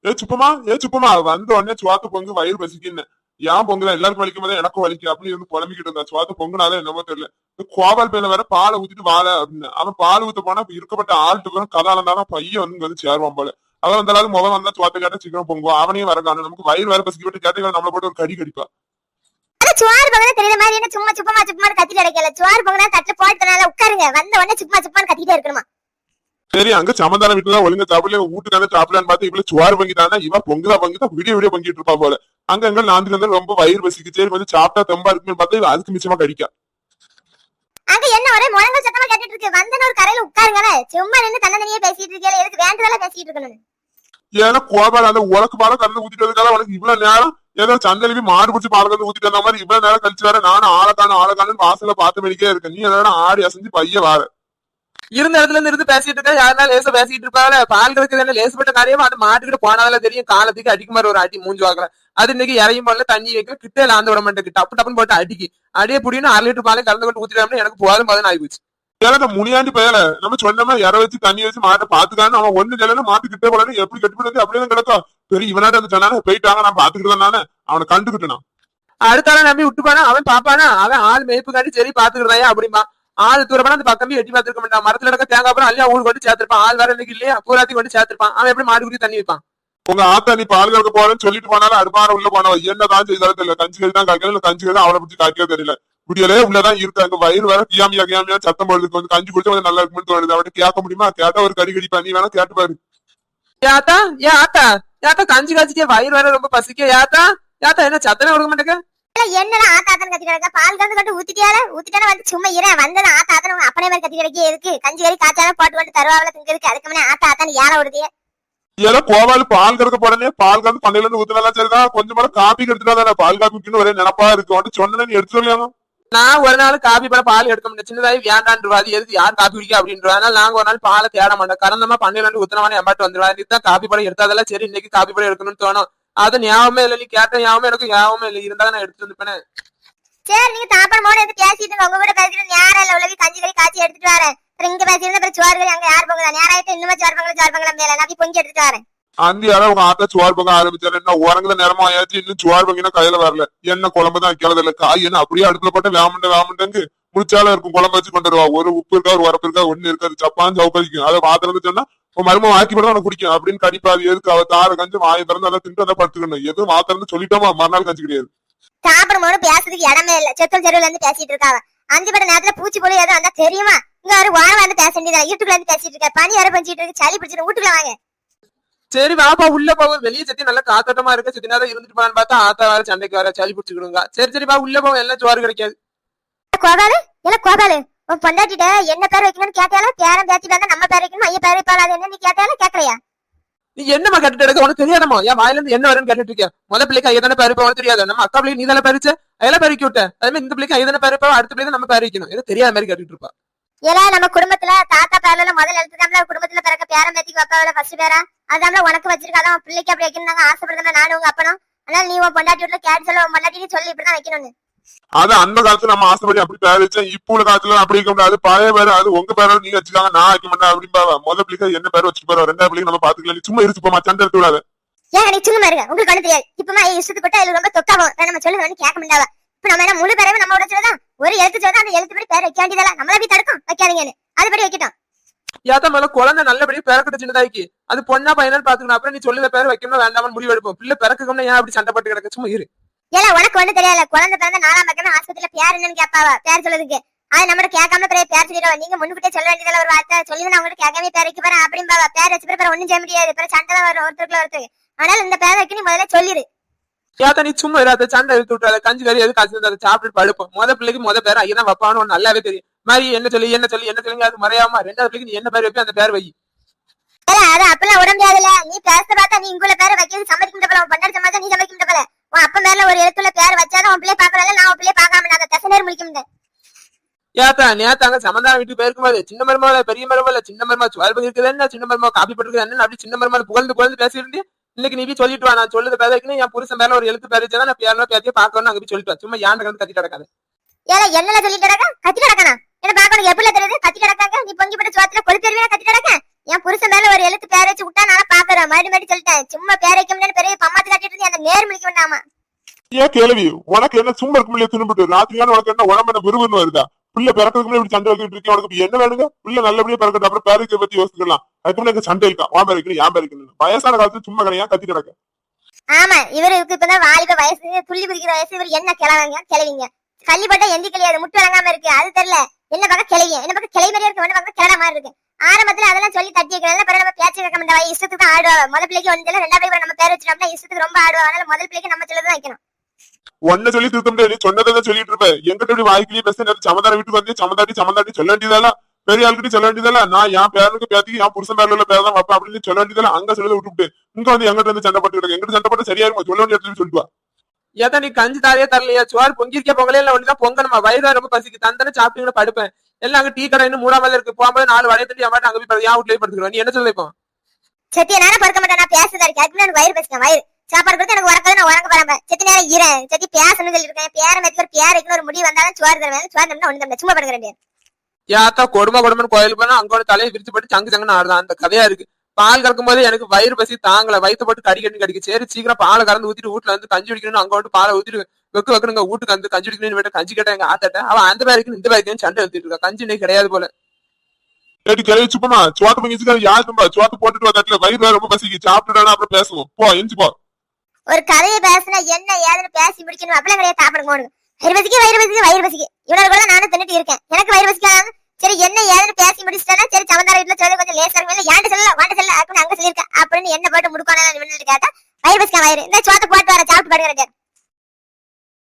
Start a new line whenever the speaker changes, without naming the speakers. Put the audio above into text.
ஏ சுப்பமா வந்த உடனே சுவாத்த பொங்கு வயிறு பசிக்குன்னு ஏன் பொங்கல எல்லாருக்கும் வலிக்கும் போதே எனக்கும் வலிக்கும் அப்படின்னு இருந்து புலம்பிக்கிட்டு இருந்தா. சுவாத்த பொங்குனாலே என்னமோ தெரியல. கோபால் பையில வேற பாலை ஊத்திட்டு வாழ அப்படின்னு அவன் பால் ஊத்த போனா இருக்கப்பட்ட ஆள்கிட்ட கதாலந்தானா பையன் வந்து சேருவான் போல. அவன் வந்தாலும் முகம் வந்தா சுவாத்த கேட்டா சீக்கிரம் பொங்குவான். அவனையும் வர காணும். நமக்கு வயிறு வேற பசிக்க விட்டு கேட்டீங்க நம்மள போட்டு ஒரு கடி கடிப்பா.
சுவாறு பொங்கல தெரியல மாதிரி என்ன சும்மா சுப்பமா சுப்பமான்னு கத்திட்டு கிடைக்கல. சுவாறு பொங்கல தட்டுல போட்டனால உட்காருங்க. வந்த உடனே சும்மா சுப்பான்னு கத்திட்டே இருக்கணுமா?
சரி அங்க சமந்தான வீட்டுல ஒழுங்கா சாப்பிடல வீட்டுக்கு வந்து சாப்பிடலான்னு பார்த்து இவ்வளவு சுவாறு பொங்கிட்டானா இவன் பொங்குதா வீடியோ பொங்கிட்டு இருப்பா போல. அங்க எங்க நாந்துக்கு வந்து ரொம்ப வயிறு பசிக்கு. சரி கொஞ்சம் சாப்பிட்டா தெம்பா இருக்குன்னு பார்த்தா அதுக்கு மிச்சமா கடிக்கா.
அங்க என்ன ஒரே முழங்கல் சத்தமா கேட்டுட்டு இருக்கு. வந்தன ஒரு கரையில உட்காருங்க. சும்மா நின்னு தன்னதனியே பேசிட்டு இருக்கீங்க. எதுக்கு வேண்டதெல்லாம் பேசிட்டு இருக்கணும்?
ஏன்னா கோபால் அந்த உலக்கு பாலம் கலந்து ஊத்திட்டு வந்ததுக்காக உனக்கு இவ்வளவு நேரம் ஏதோ சந்தலிவி மாடு பிடிச்சி பால் கலந்து ஊத்திட்டு வந்த மாதிரி இவ்வளவு நேரம் கழிச்சு வேற நானும் ஆளக்கானு வாசல பார்த்து மணிக்கே இருக்கேன். நீ எதாவது ஆடி அசைஞ்சு பைய வார
இருந்த இடத்துல இருந்து பேசிட்டு இருக்கா. யாருனா லேசா பேசிட்டு இருப்பாங்க. பால் கறக்குது லேசப்பட்ட காரியமா அது மாட்டுக்கிட்ட போனால தெரியும். காலத்துக்கு அடிக்க மாதிரி ஒரு அடி மூஞ்சு வாக்கல. அது இன்னைக்கு இறையும் போல தண்ணி வைக்க கிட்டே லாந்து விட மாட்டேன். டப்பு டப்புன்னு போட்டு அடிக்கி அடியே புடியும் 6 லிட்டர் பாலை கலந்து கொண்டு ஊத்திடாம எனக்கு போதும் ஆயிப்போச்சு.
ஏன்னா முனியாண்டி பயல நம்ம சொன்னமா இற வச்சு தண்ணி வச்சு மாட்டை பாத்துக்கான்னு அவன் ஒண்ணு ஜெயில மாட்டு கிட்டே போல எப்படி கட்டுப்பட்டு அப்படியே கிடக்கும். பெரிய இவனாட்ட வந்து சொன்னானே போயிட்டாங்க நான் பாத்துக்கிட்டு தானே அவனை கண்டுகிட்டான்.
அடுத்தால நம்பி விட்டுப்பானா அவன் பாப்பானா அவன் ஆள் மேய்ப்பு காட்டி சரி பாத்துக்கிட்டாயா அப்படிமா. ஆள் தூரப்பா அந்த பக்கமே எட்டி பாத்துருக்க மாட்டான். மரத்துல இருக்க தேங்காய் அப்புறம் அல்ல ஊருக்கு கொண்டு சேர்த்திருப்பான். ஆள் வேற இன்னைக்கு இல்லையா பூராத்தி கொண்டு சேர்த்திருப்பான். அவன் எப்படி மாடு குடி தண்ணி வைப்பான்.
உங்க ஆத்தா நீ பால் கறக்க போறேன்னு சொல்லிட்டு போனாலும் அடுப்பான உள்ள போனவ என்னதான் செய்தாலும் தெரியல. கஞ்சி கறி தான் காய்க்கல கஞ்சி கறி தான் அவளை பிடிச்சி காய்க்கவே தெரியல. குடியலே உள்ளதான் இருக்கு. அங்க வயிறு வேற கியாமியா சத்தம் போடுறதுக்கு வந்து கஞ்சி குடிச்சா கொஞ்சம் நல்லா இருக்குன்னு தோணுது. அவட்ட கேட்க முடியுமா? கேட்டா ஒரு கறி கடிப்பா. நீ வேணா கேட்டு பாரு.
ஏத்தா ஏத்தா கஞ்சி காய்ச்சிக்கே வயிறு வேற ரொம்ப பசிக்க. ஏத்தா என்ன சத்தமே கொடுக்க மாட்டேங்க.
என்னடா ஆத்தாத்தன் கத்தி கிடக்க? பால் கலந்து கட்டு ஊத்திட்டால வந்து சும்மா இற வந்தது ஆத்தாத்தன் அப்பனே மாதிரி கத்தி கிடைக்க இருக்கு. கஞ்சி கறி காய்ச்சாலும் போட்டு கொண்டு தருவாவில திங்கிறதுக்கு அதுக்கு முன்னே ஆத்தாத்தன் ஏற விடுதியே.
ஏதோ கோவால் பால் கறக்க போறனே பால் கலந்து பண்ணையில இருந்து ஊத்துனாலும் சரிதான். கொஞ்சம் கூட காப்பி எடுத்துட்டா தானே பால் காப்பிக்குன்னு ஒரே நினப்பா இருக்கு. சொன்ன நீ எடுத்து சொல்லியாங்க.
நான் ஒரு நாள் காப்பி பழம் பால் எடுக்க முடியும். சின்னதாகி வேண்டான்ருவா. அது எதுக்கு யார் காப்பி குடிக்க அப்படின்றா. அதனால நாங்க ஒரு நாள் பாலை தேட மாட்டோம். கறந்தமா பண்ணையில இருந்து ஊத்தினவானே எம்பாட்டு வந்துருவா. இதுதான் காப்பி பழம் எடுத்தாதெல்லாம் சரி இன்னைக்கு காப்பி பழம் எடுக்கணும்னு தோணும். அது ஞாபகமே இல்லை. நீ கேட்ட ஞாபகம் எனக்கு ஞாபகமே இல்லை. இருந்தாலும் நான் எடுத்துட்டு வந்துப்பேன்.
சரி நீங்க தாப்பன் மோட எடுத்து பேசிட்டு உங்க கூட பேசிட்டு நேரம் இல்ல உலகி கஞ்சி கறி காய்ச்சி எடுத்துட்டு வரேன். இங்க பேசிட்டு அப்புறம் சோறு கறி அங்க யார் பொங்கல நேரம் ஆயிட்டு இன்னும் சோறு பொங்கல மேல நான் பொங்கி எடுத்துட்டு வரேன்.
அந்த யாரும் உங்க ஆத்தா சோறு பொங்க ஆரம்பிச்சாரு. என்ன உரங்குல நேரமா ஆயாச்சு இன்னும் சோறு பொங்கினா கையில வரல. என்ன குழம்பு தான் வைக்கிறது இல்ல. காய் என்ன அப்படியே அடுப்புல போட்டு வேமண்டங்கு முடிச்சாலும் இருக்கும். குழம்பு வச்சு கொண்டு வருவா. ஒரு உப்பு இருக்கா ஒரு உரப்பு இருக்கா ஒண்ணு இருக்காது. சப்பான்னு சவுக்கடிக்கும். அதை மாத்திரம் சொன்னா மரும வாக்கி போட அவனை குடிக்கும் அப்படின்னு கடிப்பாது. எதுக்கு அவ தார கஞ்சி வாயை திறந்து அதை திண்டு அதை படுத்துக்கணும். எதுவும் மாத்திரம் சொல்லிட்டோமா மறுநாள் கஞ்சி கிடையாது.
சாப்பிடும்போது பேசுறதுக்கு இடமே இல்ல. செத்தல் செருவுல இருந்து பேசிட்டு இருக்காங்க. 5 மணி நேரத்துல பூச்சி போல ஏதோ வந்தா தெரியுமா? இங்க ஒரு வாரம் வந்து பேச வேண்டியதா. வீட்டுக்குள்ள இருந்து பேசிட்டு இருக்க. பனி வர பஞ்சிட்டு இருக்கு. சளி பிடிச்சிட்டு வீட்டுக்குள்ள வாங்க.
சரி வாப்பா உள்ள போவோம். வெளியே சத்தி நல்லா காத்தோட்டமா இருக்கு. சத்தி நேரம் இருந்துட்டு போலான்னு பார்த்தா ஆத்தா வேற சண்டைக்கு வர சளி பிடிச்சிக்கிடுங்க. சரி வா உள்ள போவோம். எல்லாம் சோறு கிடைக்காது.
கோபாலு உன் பொண்டாட்டிட்ட என்ன பேர் வைக்கணும்னு கேட்டால பேரம் பேச்சு வந்தா நம்ம பேர் வைக்கணும் ஐயா பேர் வைப்பாளா என்ன நீ கேட்டால கேக்குறியா?
நீ என்னமா கேட்டுட்டு இருக்க? உனக்கு தெரியாதமா? என் வாயில இருந்து என்ன வரும்னு கேட்டுட்டு இருக்க? முதல் பிள்ளைக்கு ஐயதான பேர் வைப்பா தெரியாது. நம்ம அக்கா பிள்ளைக்கு நீ தானே பறிச்ச அதெல்லாம் பறிக்க விட்ட. அதே மாதிரி இந்த பிள்ளைக்கு ஐயதான பேர் வைப்பா அடுத்த பிள்ளைக்கு நம்ம பேர் வைக்கணும். எது தெரியாத மாதிரி கேட்டுட்டு இருப்பா.
ஏன்னா நம்ம குடும்பத்துல தாத்தா பேர்ல முதல்ல எழுத்துக்காமல குடும்பத்துல பிறக்க பேரம் பேத்திக்கு வைப்பாவில ஃபர்ஸ்ட் பேரா அதாமல உனக்கு வச்சிருக்காதான் உன் பிள்ளைக்கு அப்படி வைக்கணும் ஆசைப்படுறதுல நானும் உங்க அப்பனும். அதனால நீ உன் பொண்டாட்டி வீட்டுல கேட்டு சொல்ல உன் பொண்டாட்டிக்கு சொல்லி இப்படிதான் வைக்கணும்னு.
அது அந்த காலத்துல நம்ம ஆசைப்படி அப்படி பேர் வச்சேன். இப்போ உள்ள காலத்துல அப்படி வைக்க முடியாது. பழைய பேர் அது உங்க பேர நீங்க வச்சுக்காங்க நான் வைக்க மாட்டேன் அப்படின்பா. முதல் பிள்ளைக்கு என்ன பேர் வச்சுட்டு போறோம். 2வது பிள்ளைக்கு நம்ம பாத்துக்கலாம். சும்மா இருக்கு போமா சண்டை எடுத்து விடாது.
ஏன் நீ சும்மா இருங்க. உங்களுக்கு ஒண்ணு தெரியாது. இப்பமா இஷ்டத்துக்கு போட்டா இது ரொம்ப தொக்காவும். நம்ம சொல்லுங்க கேட்க முடியாதா? இப்ப நம்ம என்ன முழு பேரவே நம்ம உடச்சதான் ஒரு எழுத்து சொல்றா அந்த எழுத்துப்படி பேர் வைக்க வேண்டியதெல்லாம் நம்மள போய் தடுக்கும் வைக்காதீங்கன்னு அதுபடி வைக்கிட்டோம்.
யாத்தா மேல குழந்தை நல்லபடியா பிறக்கட்ட சின்னதாக்கி அது பொண்ணா பையனான்னு பாத்துக்கணும். அப்புறம் நீ சொல்லுத பேர் வைக்கணும் வேண்டாமனு முடிவு எடுப்போம். பிள்ளை பிறக்கணும்னா ஏன் அப்படி சண்டை பட்டு கிடக்க? சும்மா இரு.
ஏல உனக்கு ஒண்ணு தெரியல. குழந்தை பிறந்த 4ஆம் பக்கமே ஆஸ்பத்திரியில பேர் என்னன்னு கேட்பாவா? பேர் சொல்லுதுக்கு அது நம்ம கேட்காம பேர் சொல்லிடுவா. நீங்க முன்னுக்கிட்டே சொல்ல வேண்டியதுல ஒரு வார்த்தை சொல்லி நான் உங்களுக்கு கேட்காம பேர் வைக்க போறேன் அப்படின்பாவா. பேர் வச்சு பேர் ஒண்ணும் செய்ய முடியாது. பேர் சண்டை தான் வரும் ஒருத்தருக்குள்ள ஒருத்தருக்கு. அதனால இந்த பேர் வைக்க நீ முதல்ல சொல்லிடு.
யாத்தா நீ சும்மா இராத சண்டை இழுத்து விட்டாத. கஞ்சி கறி எது காசு அதை சாப்பிட்டு படுப்போம். பிள்ளைக்கு பேர் ஐயதான் வைப்பான்னு நல்லாவே தெரியும். மாதிரி என்ன சொல்லுங்க அது மறையாம 2வது பிள்ளைக்கு நீ என்ன பேர் வைப்ப அந்த பேர் வை.
அது அப்பெல்லாம் விட முடியாதுல்ல. நீ பேச பார்த்தா நீ உங்களை பேரை வைக்கிறது சம்மதிக்கின்ற போல. உன் பொண்டாட்டி சமாச்சா நீ சமைக்கின்ற போல. உன் அப்ப மேல ஒரு எழுத்துல பேர் வச்சாதான் உன் பிள்ளைய பாக்கல. நான் உன் பிள்ளைய பாக்காம நான் தசை நேரம் முடிக்க முடியும்.
ஏத்தா நேத்தாங்க சமந்தான வீட்டுக்கு போயிருக்கும்போது சின்ன மருமகள பெரிய மருமகள சின்ன மருமக சுவால்பு இருக்குது என்ன சின்ன மருமக காப்பி பட்டுருக்கு என்ன அப்படி சின்ன மருமகள் புகழ்ந்து பேசிட்டு இன்னைக்கு நீ சொல்லிட்டு வா. நான் சொல்லுது பேதைக்குன்னு என் புருஷன் மேல ஒரு எழுத்து பேர் வச்சா நான் பேரோ பேத்திய பாக்கணும் அங்க போய் சொல்லிட்டு வா. சும்மா ஏன் கத்தி கிடக்காது.
ஏல என்னல சொல்லிட்டு கிடக்க? கத்தி கிடக்கனா? என்ன பாக்கணும் எப்படி தெரியுது? கத்தி கிடக்காங்க. நீ பொங்கி பட்ட சுவாத்துல கொளுத்தறியா கத்தி கிடக்க? என் புருஷன் மேல ஒரு எழுத்து பேர் வச்சு விட்டா நான் பாக்குறேன். மறுபடியும் சொல்லிட்டேன், சும்மா பேர் வைக்க முடியாது பெரிய பம்மாத்து காட்டிட்டு இருந்து அந்த நேர் முடிக்க வேண்டாமா.
ஏன் கேள்வி உனக்கு என்ன சும்மா இருக்க முடியாது தின்னுபிட்டு ராத்திரியான உனக்கு என்ன உடம்பு என்ன விறுவிறுன்னு வருதா? பிள்ளை பிறக்கிறதுக்கு முன்னாடி இப்படி சண்டை வைக்கிட்டு இருக்கேன். உனக்கு என்ன வேணுங்க? பிள்ளை நல்லபடியா பிறக்கட்டும், அப்புறம் பேருக்கு பத்தி யோசிக்கலாம். அதுக்கு முன்னாடி சண்டை இருக்கா? வா பேருக்கு ஏன் பேருக்கு வயசான காலத்துல சும்மா கிடையாது கத்தி கிடக்க.
ஆமா, இவருக்கு இப்பதான் வாலிப வயசு, துள்ளி குதிக்கிற வயசு. இவர் என்ன கிளவிங்க கள்ளி போட்டா எந்தி கிளியாது, முட்டு வழங்காம இருக்கு. அது தெரியல, என்ன பக்கம் கிளவிங்க, என்ன பக்கம் கிளை மாதிரியே இருக்கு, என்ன பக்கம் கிளட மாதிரி இருக்கு. ஆரம்பத்துல அதெல்லாம் சொல்லி தட்டி வைக்கிறதுல பிறகு நம்ம பேச்சு கேட்க மாட்டா. இஷ்டத்துக்கு ஆடுவா. முதல் பிள்ளைக்கு ஒண்ணு தெரியல, ரெண்டாவது பிள்ளை நம்ம பேர் வச்சிட்டோம்னா இஷ்டத்துக்கு ரொம்ப ஆடுவா. அதனால முதல் பிள்ளைக்கு நம்ம சொல்லதான் வைக்கணும்.
ஒன்ன சொல்லி திருத்த முடியாது, நீ சொன்னதான் சொல்லிட்டு இருப்ப. எங்கிட்ட இப்படி வாய்க்கிலேயே பேச சமதார வீட்டுக்கு வந்து சமதாட்டி சொல்ல வேண்டியதால, பெரிய ஆளுக்கிட்ட சொல்ல வேண்டியதால, நான் என் பேருக்கு பேத்தி என் புருஷன் பேர்ல உள்ள பேர் தான் வைப்பேன் அப்படின்னு சொல்ல வேண்டியதால அங்க சொல்லி விட்டுவிட்டு இங்க வந்து எங்கிட்ட வந்து சண்டை போட்டு கிடக்கு. எங்கிட்ட சண்டை போட்டு சரியா இருக்கும், சொல்ல வேண்டிய இடத்துல சொல்லிட்டு வா.
ஏதா நீ கஞ்சி தாரியா தரலையா? சோறு பொங்கிருக்கே பொங்கலே இல்ல ஒண்ணுதான் பொங்கணுமா? வயிறு ரொம்ப பசிக்கு தந்தன சாப்பிட்டீங்கன்னு படுப்பேன். எல்லாம் அங்க டீ கடை இன்னும் மூடாமல இருக்கு. போகும்போது 4 வடைய தட்டி அம்மாட்ட அங்க போய் என் வீட்லயே படுத்துக்கிறோம். நீ என்ன சொல்ல இப்போ?
சத்திய நேரம் பொறுக்க மாட்டேன், நான் பேசுறதா இருக்கேன். அதுக்கு எனக்கு வயிறு பசிக்கேன். வயிறு சாப்பாடு கொடுத்து எனக்கு உறக்காது, நான் உறங்க போறேன். செத்தி நேரம் ஈரேன் செத்தி பேசணும்னு சொல்லிருக்கேன். பேர மெத்துக்கு பேருக்கு ஒரு முடிவு வந்தாலும் சோறு தருவேன். சோறு தரணும் ஒண்ணு தரேன், சும்மா படுக்கிறேன்.
யாத்தா கொடுமை கோயில் போனா அங்கோட தலையை விரிச்சு போட்டு சங்கு சங்குன்னு ஆடுதான். அந்த கதையா இருக்கு. பால் கறக்கும் போது எனக்கு வயிறு பசி தாங்கல, வயிற்று போட்டு கடிக்கு. சரி சீக்கிரம் பாலை கறந்து ஊத்திட்டு வீட்டுல வந்து கஞ்சி குடிக்கணும். அங்க வந்து பாலை ஊத்திட்டு வைக்கணுங்க. வீட்டுக்கு வந்து கஞ்சி குடிக்கணும்னு கஞ்சி கேட்டேன் எங்க ஆத்தாட்ட. அவன் அந்த பேருக்கு இந்த பேருக்கு சண்டை எடுத்துட்டு இருக்கா. கஞ்சி இன்னைக்கு கிடையாது போல.
கிளவி சுப்பமா சோத்து பங்கிச்சு யாருமா சோத்து போட்டுட்டு வந்தாட்டுல வயிறு ரொம்ப பசிக்கு சாப்பிட்டுடானா அப்புறம் பேசுவோம். போ எஞ்சி போ.
ஒரு கதையை பேசினா என்ன ஏதுன்னு பேசி முடிக்கணும். அப்படிலாம் கிடையாது. சாப்பிடுங்க வயிறு பசிக்கு இவனோட கூட நானும் தின்னுட்டு இருக்கேன். எனக்கு வயிறு பசிக்கலாம். சரி என்ன ஏதுன்னு பேசி முடிச்சிட்டா சரி சமந்தார வீட்டுல சொல்லி கொஞ்சம் லேசா இருக்கும். ஏன்ட்டு சொல்லல வாண்ட சொல்லல அப்படின்னு அங்க சொல்லியிருக்கேன் அப்படின்னு என்ன போட்டு முடுக்கான கேட்டா வயிறு பசிக்கா வயிறு இந்த சோத்தை போட்டு வர சாப்பிட்டு படுக்கிறேன்.